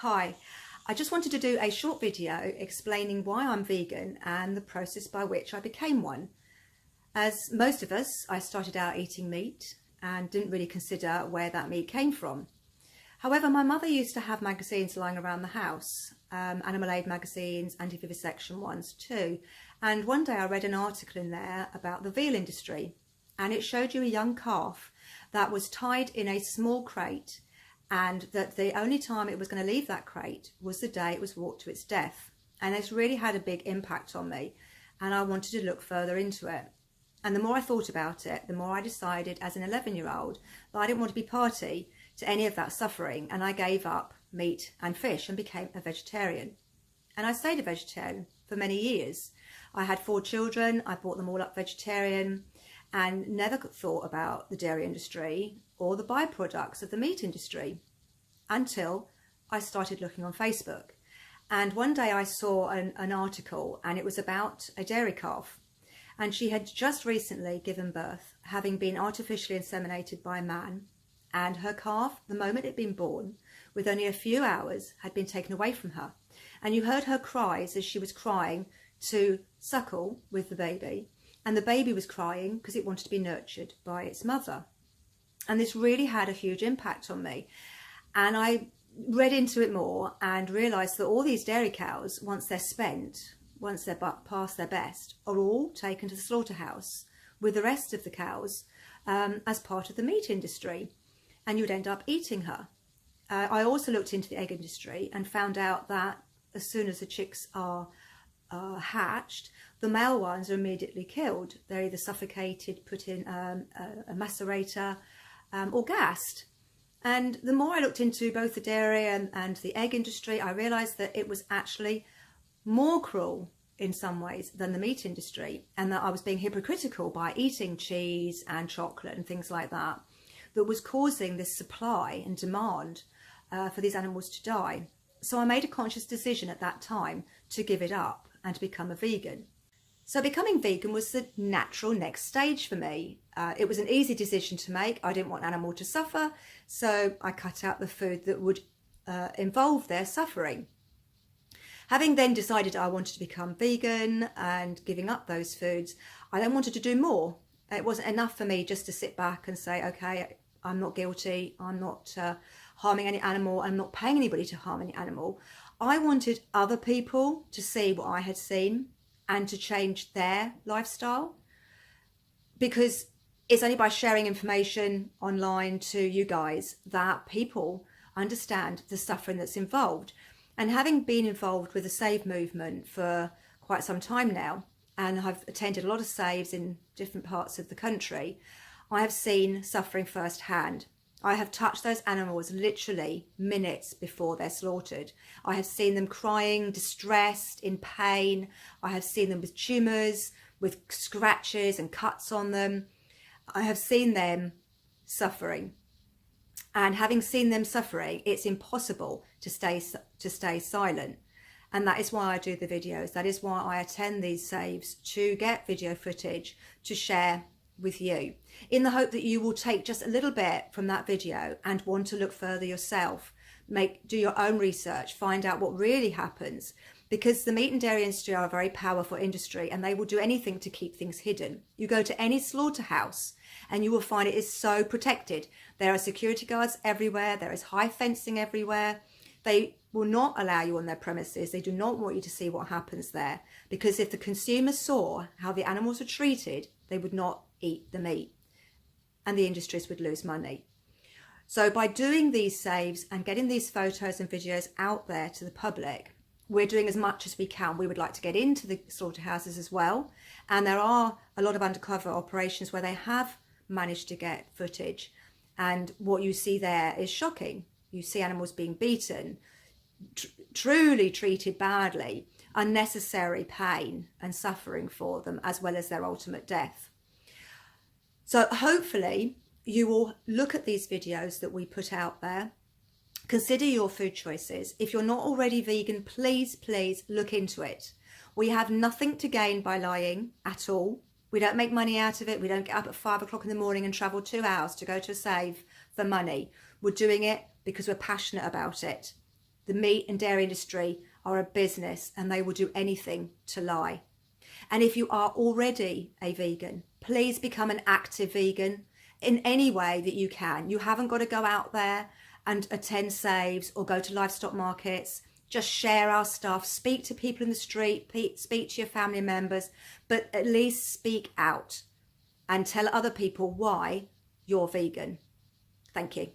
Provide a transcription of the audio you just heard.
Hi, I just wanted to do a short video explaining why I'm vegan and the process by which I became one. As most of us, I started out eating meat and didn't really consider where that meat came from. However, my mother used to have magazines lying around the house, Animal Aid magazines, anti-vivisection ones too. And one day I read an article in there about the veal industry, and it showed you a young calf that was tied in a small crate, and that the only time it was going to leave that crate was the day it was walked to its death. And it's really had a big impact on me, and I wanted to look further into it. And the more I thought about it, the more I decided as an 11-year-old that I didn't want to be party to any of that suffering, and I gave up meat and fish and became a vegetarian. And I stayed a vegetarian for many years. I had 4 children, I brought them all up vegetarian, and never thought about the dairy industry or the byproducts of the meat industry until I started looking on Facebook. And one day I saw an article, and it was about a dairy calf, and she had just recently given birth, having been artificially inseminated by a man, and her calf, the moment it had been born, with only a few hours, had been taken away from her. And you heard her cries as she was crying to suckle with the baby, and the baby was crying because it wanted to be nurtured by its mother. And this really had a huge impact on me. And I read into it more and realised that all these dairy cows, once they're past their best, are all taken to the slaughterhouse with the rest of the cows as part of the meat industry. And you'd end up eating her. I also looked into the egg industry and found out that as soon as the chicks are hatched, the male ones are immediately killed. They're either suffocated, put in a macerator, or gassed. And the more I looked into both the dairy and the egg industry, I realised that it was actually more cruel in some ways than the meat industry, and that I was being hypocritical by eating cheese and chocolate and things like that was causing this supply and demand for these animals to die. So I made a conscious decision at that time to give it up and to become a vegan. So becoming vegan was the natural next stage for me. It was an easy decision to make. I didn't want animals to suffer, so I cut out the food that would involve their suffering. Having then decided I wanted to become vegan and giving up those foods, I then wanted to do more. It wasn't enough for me just to sit back and say, okay, I'm not guilty, I'm not harming any animal, I'm not paying anybody to harm any animal. I wanted other people to see what I had seen and to change their lifestyle, because it's only by sharing information online to you guys that people understand the suffering that's involved. And having been involved with the Save movement for quite some time now, and I've attended a lot of saves in different parts of the country, I have seen suffering firsthand. I have touched those animals literally minutes before they're slaughtered. I have seen them crying, distressed, in pain. I have seen them with tumours, with scratches and cuts on them. I have seen them suffering. And having seen them suffering, it's impossible to stay silent. And that is why I do the videos. That is why I attend these saves, to get video footage to share with you, in the hope that you will take just a little bit from that video and want to look further yourself, do your own research, find out what really happens, because the meat and dairy industry are a very powerful industry, and they will do anything to keep things hidden. You go to any slaughterhouse and you will find it is so protected. There are security guards everywhere, there is high fencing everywhere. They will not allow you on their premises. They do not want you to see what happens there, because if the consumers saw how the animals are treated, they would not eat the meat, and the industries would lose money. So by doing these saves and getting these photos and videos out there to the public, we're doing as much as we can. We would like to get into the slaughterhouses as well, and there are a lot of undercover operations where they have managed to get footage, and what you see there is shocking. You see animals being beaten, truly treated badly, unnecessary pain and suffering for them, as well as their ultimate death. So hopefully you will look at these videos that we put out there, consider your food choices. If you're not already vegan, please look into it. We have nothing to gain by lying at all. We don't make money out of it. We don't get up at 5 o'clock in the morning and travel 2 hours to go to a save for money. We're doing it because we're passionate about it. The meat and dairy industry are a business and they will do anything to lie. And if you are already a vegan, please become an active vegan in any way that you can. You haven't got to go out there and attend saves or go to livestock markets. Just share our stuff, speak to people in the street, speak to your family members, but at least speak out and tell other people why you're vegan. Thank you.